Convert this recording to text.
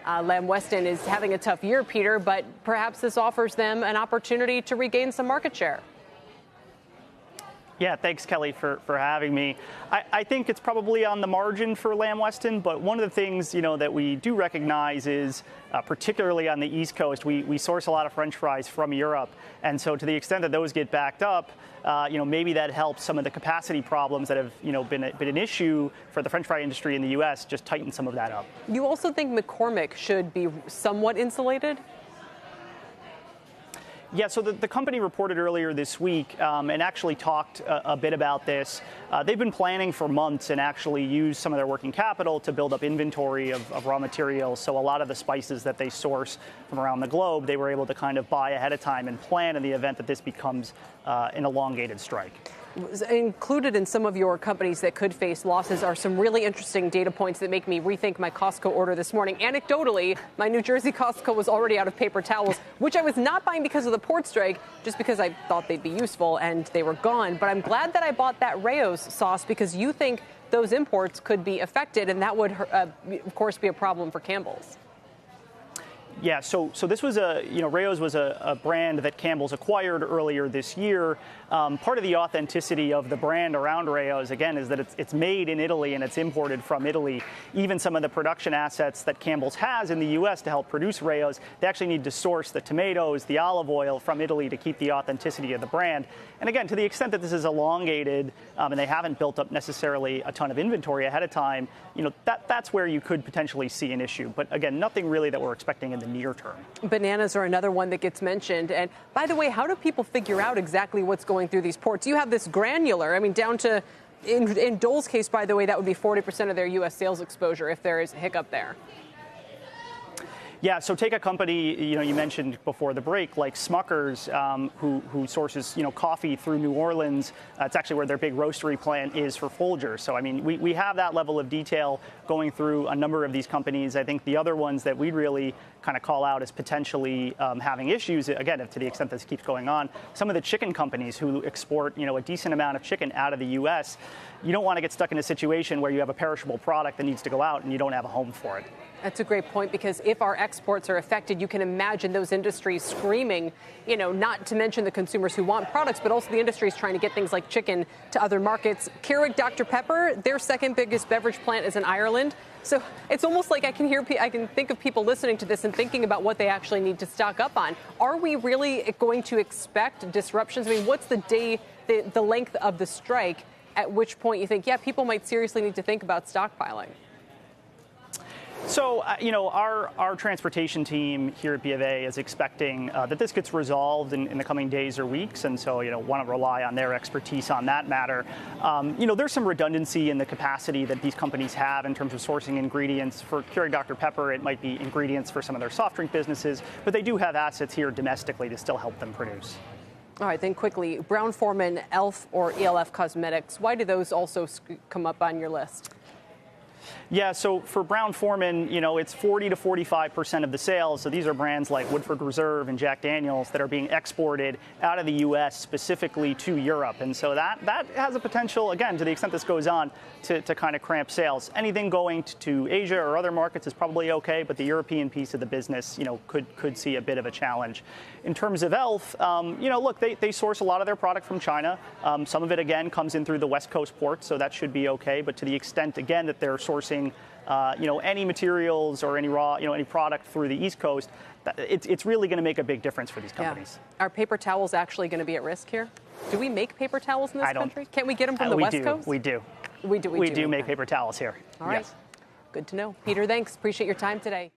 Lamb Weston is having a tough year, Peter, but perhaps this offers them an opportunity to regain some market share. Yeah, thanks, Kelly, for having me. I think it's probably on the margin for Lamb Weston, but one of the things, that we do recognize is, particularly on the East Coast, we source a lot of French fries from Europe. And so to the extent that those get backed up, maybe that helps some of the capacity problems that have, been an issue for the French fry industry in the U.S., just tighten some of that up. You also think McCormick should be somewhat insulated? Yeah, so the company reported earlier this week and actually talked a bit about this. They've been planning for months and actually used some of their working capital to build up inventory of raw materials. So a lot of the spices that they source from around the globe, they were able to kind of buy ahead of time and plan in the event that this becomes an elongated strike. Included in some of your companies that could face losses are some really interesting data points that make me rethink my Costco order this morning. Anecdotally, my New Jersey Costco was already out of paper towels, which I was not buying because of the port strike, just because I thought they'd be useful, and they were gone. But I'm glad that I bought that Rao's sauce because you think those imports could be affected, and that would, of course, be a problem for Campbell's. Yeah, so this was Rao's was a brand that Campbell's acquired earlier this year. Part of the authenticity of the brand around Rao's, again, is that it's made in Italy and it's imported from Italy. Even some of the production assets that Campbell's has in the U.S. to help produce Rao's, they actually need to source the tomatoes, the olive oil from Italy to keep the authenticity of the brand. And again, to the extent that this is elongated and they haven't built up necessarily a ton of inventory ahead of time, that's where you could potentially see an issue. But again, nothing really that we're expecting in the near term. Bananas are another one that gets mentioned. And by the way, how do people figure out exactly what's going through these ports? You have this granular, down to, in Dole's case, by the way, that would be 40% of their U.S. sales exposure if there is a hiccup there. Yeah, so take a company, you mentioned before the break, like Smucker's, who sources, coffee through New Orleans. It's actually where their big roastery plant is for Folgers. So, we have that level of detail going through a number of these companies. I think the other ones that we'd really kind of call out as potentially having issues, again, to the extent this keeps going on, some of the chicken companies who export, a decent amount of chicken out of the U.S., you don't want to get stuck in a situation where you have a perishable product that needs to go out and you don't have a home for it. That's a great point, because if our exports are affected, you can imagine those industries screaming, not to mention the consumers who want products, but also the industries trying to get things like chicken to other markets. Keurig Dr. Pepper, their second biggest beverage plant is in Ireland. So it's almost like I can think of people listening to this and thinking about what they actually need to stock up on. Are we really going to expect disruptions? What's the length of the strike, at which point you think, people might seriously need to think about stockpiling? So, our transportation team here at BofA is expecting that this gets resolved in the coming days or weeks. And so, want to rely on their expertise on that matter. There's some redundancy in the capacity that these companies have in terms of sourcing ingredients. For Keurig Dr. Pepper, it might be ingredients for some of their soft drink businesses, but they do have assets here domestically to still help them produce. All right, then quickly, Brown-Forman, ELF, or ELF Cosmetics, why do those also come up on your list? Yeah, so for Brown-Forman, it's 40 to 45% of the sales. So these are brands like Woodford Reserve and Jack Daniels that are being exported out of the U.S. specifically to Europe. And so that has a potential, again, to the extent this goes on, to kind of cramp sales. Anything going to Asia or other markets is probably okay, but the European piece of the business, could see a bit of a challenge. In terms of ELF, look, they source a lot of their product from China. Some of it, again, comes in through the West Coast ports, so that should be okay. But to the extent, again, that they're sourcing any materials or any raw, any product through the East Coast, it's really going to make a big difference for these companies. Yeah. Are paper towels actually going to be at risk here? Do we make paper towels in this country? Can't we get them from the West Coast? We do. We do make paper towels here. All right. Yes. Good to know. Peter, thanks. Appreciate your time today.